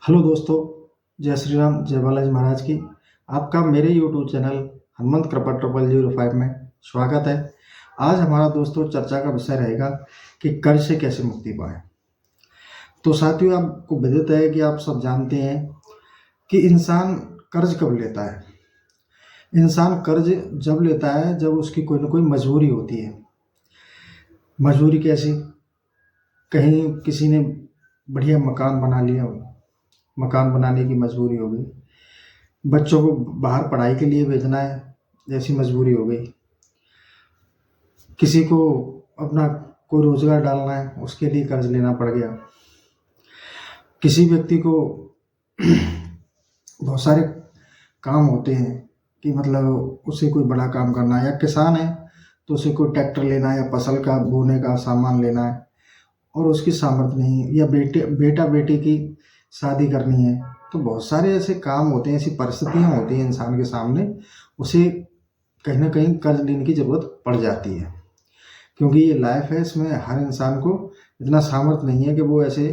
Hello दोस्तों, जय श्री राम, जय बालाजी महाराज की। आपका मेरे यूट्यूब चैनल हनुमंत कृपा 005 में स्वागत है। आज हमारा दोस्तों चर्चा का विषय रहेगा कि कर्ज से कैसे मुक्ति पाएं। तो साथियों, आपको विदित है कि आप सब जानते हैं कि इंसान कर्ज कब लेता है। इंसान कर्ज जब लेता है जब उसकी कोई ना कोई मजबूरी होती है। मजबूरी कैसी? कहीं किसी ने बढ़िया मकान बना लिया, मकान बनाने की मजबूरी हो गई। बच्चों को बाहर पढ़ाई के लिए भेजना है, जैसी मजबूरी हो गई। किसी को अपना कोई रोजगार डालना है, उसके लिए कर्ज लेना पड़ गया। किसी व्यक्ति को बहुत सारे काम होते हैं कि मतलब उसे कोई बड़ा काम करना है, या किसान है तो उसे कोई ट्रैक्टर लेना है या फसल का बोने का सामान लेना है और उसकी सामर्थ्य नहीं है, या बेटा बेटी की शादी करनी है। तो बहुत सारे ऐसे काम होते हैं, ऐसी परिस्थितियां होती हैं इंसान के सामने, उसे कहीं ना कहीं कर्ज लेने की ज़रूरत पड़ जाती है। क्योंकि ये लाइफ है, इसमें हर इंसान को इतना सामर्थ्य नहीं है कि वो ऐसे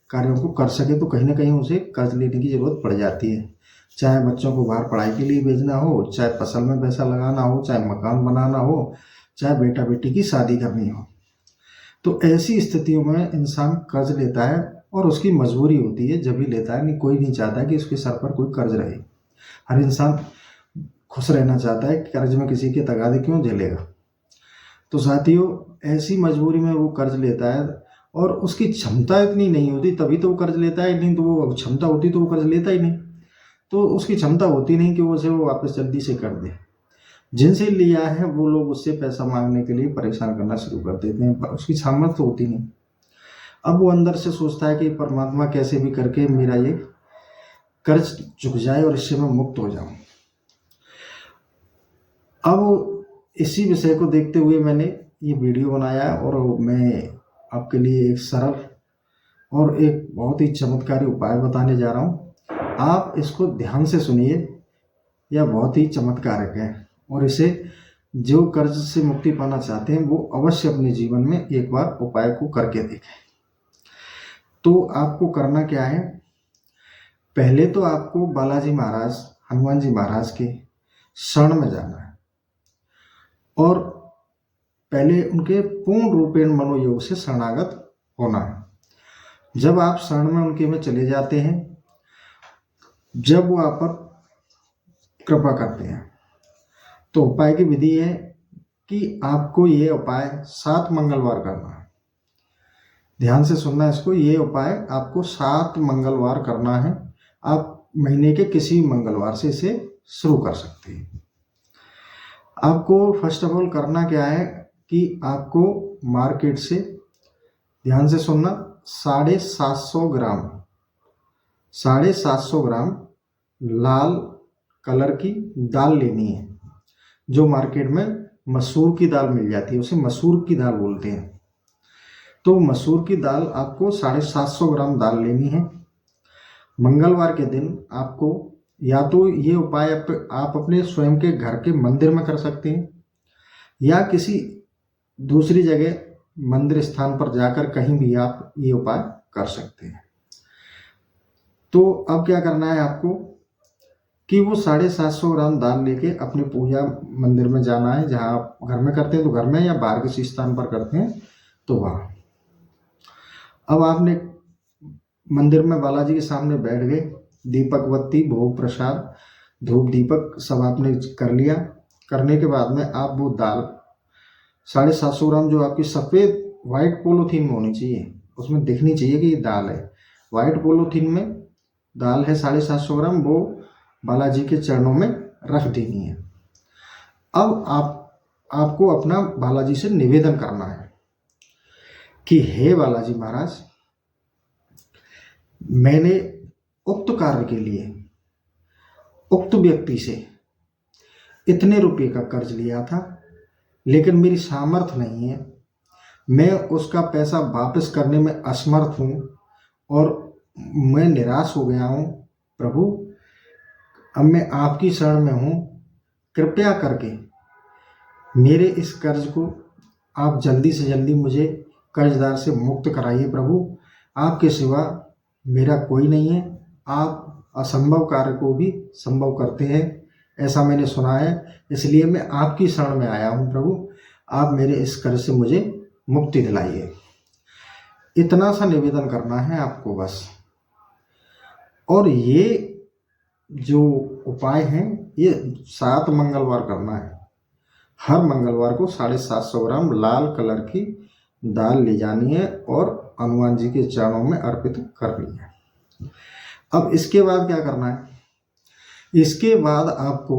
कार्यों को कर सके, तो कहीं ना कहीं उसे कर्ज लेने की ज़रूरत पड़ जाती है। चाहे बच्चों को बाहर पढ़ाई के लिए भेजना हो, चाहे फसल में पैसा लगाना हो, चाहे मकान बनाना हो, चाहे बेटा बेटी की शादी करनी हो। तो ऐसी स्थितियों में इंसान कर्ज लेता है और उसकी मजबूरी होती है जब भी लेता है। नहीं, कोई नहीं चाहता कि उसके सर पर कोई कर्ज रहे। हर इंसान खुश रहना चाहता है कि कर्ज में किसी के तगादे क्यों झेलेगा। तो साथियों, ऐसी मजबूरी में वो कर्ज लेता है और उसकी क्षमता इतनी नहीं होती, तभी तो वो कर्ज लेता है। नहीं तो वो क्षमता होती तो वो कर्ज लेता ही नहीं। तो उसकी क्षमता होती नहीं कि वो वापस जल्दी से कर दे। जिनसे लिया है वो लोग उससे पैसा मांगने के लिए परेशान करना शुरू कर देते हैं, पर उसकी सामर्थ्य होती नहीं। अब वो अंदर से सोचता है कि परमात्मा कैसे भी करके मेरा ये कर्ज चुक जाए और इससे मैं मुक्त हो जाऊं। अब इसी विषय को देखते हुए मैंने ये वीडियो बनाया और मैं आपके लिए एक सरल और एक बहुत ही चमत्कारी उपाय बताने जा रहा हूँ। आप इसको ध्यान से सुनिए, यह बहुत ही चमत्कारक है और इसे जो कर्ज से मुक्ति पाना चाहते हैं वो अवश्य अपने जीवन में एक बार उपाय को करके देखें। तो आपको करना क्या है? पहले तो आपको बालाजी महाराज, हनुमान जी महाराज के शरण में जाना है और पहले उनके पूर्ण रूपेण मनोयोग से शरणागत होना है। जब आप शरण में उनके में चले जाते हैं, जब वो आप पर कृपा करते हैं, तो उपाय की विधि है कि आपको ये उपाय 7 मंगलवार करना है। ध्यान से सुनना इसको। ये उपाय आपको 7 मंगलवार करना है। आप महीने के किसी मंगलवार से इसे शुरू कर सकते हैं। आपको फर्स्ट ऑफ ऑल करना क्या है कि आपको मार्केट से, ध्यान से सुनना, 750 ग्राम 750 ग्राम लाल कलर की दाल लेनी है। जो मार्केट में मसूर की दाल मिल जाती है, उसे मसूर की दाल बोलते हैं। तो मसूर की दाल आपको 750 ग्राम दाल लेनी है। मंगलवार के दिन आपको या तो ये उपाय आप अपने स्वयं के घर के मंदिर में कर सकते हैं, या किसी दूसरी जगह मंदिर स्थान पर जाकर कहीं भी आप ये उपाय कर सकते हैं। तो अब क्या करना है आपको कि वो 750 ग्राम दाल लेके अपने पूजा मंदिर में जाना है। जहाँ आप घर में करते हैं तो घर में, या बाहर किसी स्थान पर करते हैं तो वहाँ। अब आपने मंदिर में बालाजी के सामने बैठ गए, दीपक बत्ती भोग प्रसाद धूप दीपक सब आपने कर लिया। करने के बाद में आप वो दाल 750 ग्राम, जो आपकी सफ़ेद वाइट पोलोथीन में होनी चाहिए, उसमें दिखनी चाहिए कि ये दाल है। वाइट पोलोथीन में दाल है 750 ग्राम, वो बालाजी के चरणों में रख देनी है। अब आपको अपना बालाजी से निवेदन करना है कि हे बालाजी महाराज, मैंने उक्त कार्य के लिए उक्त व्यक्ति से इतने रुपए का कर्ज लिया था, लेकिन मेरी सामर्थ्य नहीं है, मैं उसका पैसा वापस करने में असमर्थ हूँ और मैं निराश हो गया हूँ। प्रभु, अब मैं आपकी शरण में हूँ, कृपया करके मेरे इस कर्ज को आप जल्दी से जल्दी मुझे कर्जदार से मुक्त कराइए। प्रभु, आपके सिवा मेरा कोई नहीं है, आप असंभव कार्य को भी संभव करते हैं, ऐसा मैंने सुना है। इसलिए मैं आपकी शरण में आया हूँ प्रभु, आप मेरे इस कर्ज से मुझे मुक्ति दिलाइए। इतना सा निवेदन करना है आपको बस। और ये जो उपाय हैं ये 7 मंगलवार करना है। हर मंगलवार को 750 ग्राम लाल कलर की दाल ले जानी है और हनुमान जी के चरणों में अर्पित करनी है। अब इसके बाद क्या करना है? इसके बाद आपको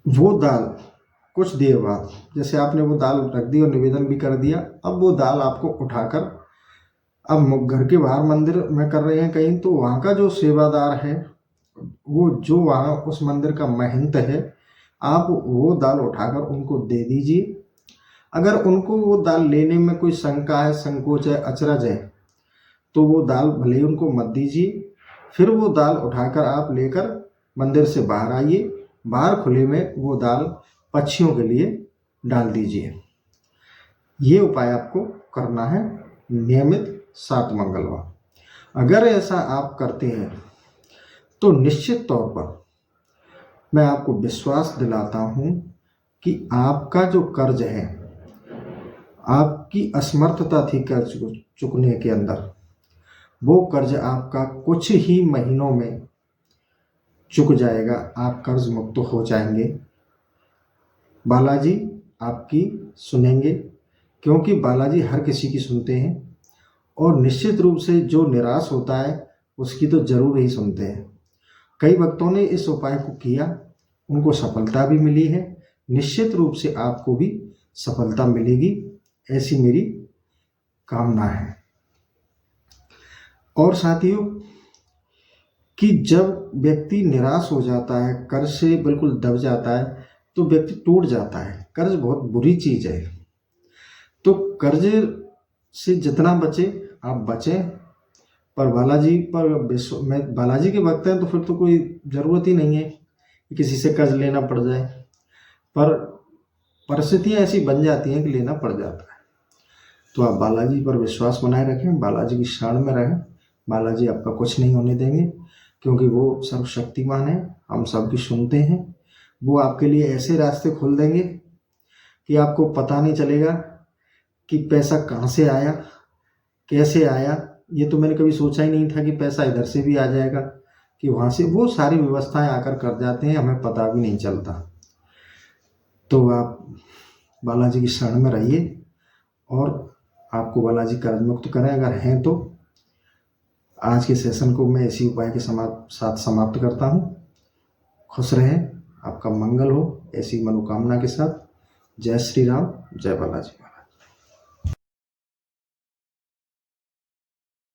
वो दाल कुछ देर बाद, जैसे आपने वो दाल रख दी और निवेदन भी कर दिया, अब वो दाल आपको उठाकर, अब घर के बाहर मंदिर में कर रहे हैं कहीं, तो वहाँ का जो सेवादार है, वो जो वहाँ उस मंदिर का महंत है, आप वो दाल उठाकर उनको दे दीजिए। अगर उनको वो दाल लेने में कोई शंका है, संकोच है, अचरज है, तो वो दाल भले ही उनको मत दीजिए। फिर वो दाल उठाकर आप लेकर मंदिर से बाहर आइए, बाहर खुले में वो दाल पक्षियों के लिए डाल दीजिए। ये उपाय आपको करना है नियमित 7 मंगलवार। अगर ऐसा आप करते हैं तो निश्चित तौर पर मैं आपको विश्वास दिलाता हूँ कि आपका जो कर्ज है, आपकी असमर्थता थी कर्ज को चुकने के अंदर, वो कर्ज आपका कुछ ही महीनों में चुक जाएगा। आप कर्ज मुक्त हो जाएंगे। बालाजी आपकी सुनेंगे, क्योंकि बालाजी हर किसी की सुनते हैं और निश्चित रूप से जो निराश होता है उसकी तो जरूर ही सुनते हैं। कई भक्तों ने इस उपाय को किया, उनको सफलता भी मिली है। निश्चित रूप से आपको भी सफलता मिलेगी, ऐसी मेरी कामना है। और साथियों, कि जब व्यक्ति निराश हो जाता है, कर्ज से बिल्कुल दब जाता है, तो व्यक्ति टूट जाता है। कर्ज बहुत बुरी चीज़ है, तो कर्ज से जितना बचे आप बचें। पर बालाजी पर में बालाजी के भक्त हैं तो फिर तो कोई ज़रूरत ही नहीं है कि किसी से कर्ज लेना पड़ जाए, पर परिस्थितियाँ ऐसी बन जाती हैं कि लेना पड़ जाता है। तो आप बालाजी पर विश्वास बनाए रखें, बालाजी की शरण में रहें। बालाजी आपका कुछ नहीं होने देंगे, क्योंकि वो सर्वशक्तिमान है, हम सबकी सुनते हैं। वो आपके लिए ऐसे रास्ते खोल देंगे कि आपको पता नहीं चलेगा कि पैसा कहाँ से आया, कैसे आया। ये तो मैंने कभी सोचा ही नहीं था कि पैसा इधर से भी आ जाएगा, कि वहाँ से वो सारी व्यवस्थाएं आकर कर जाते हैं, हमें पता भी नहीं चलता। तो आप बालाजी की शरण में रहिए और आपको बालाजी कर्ज मुक्त करें। अगर हैं तो आज के सेशन को मैं इसी उपाय के साथ समाप्त करता हूँ। खुश रहें, आपका मंगल हो, ऐसी मनोकामना के साथ। जय श्री राम, जय बालाजी।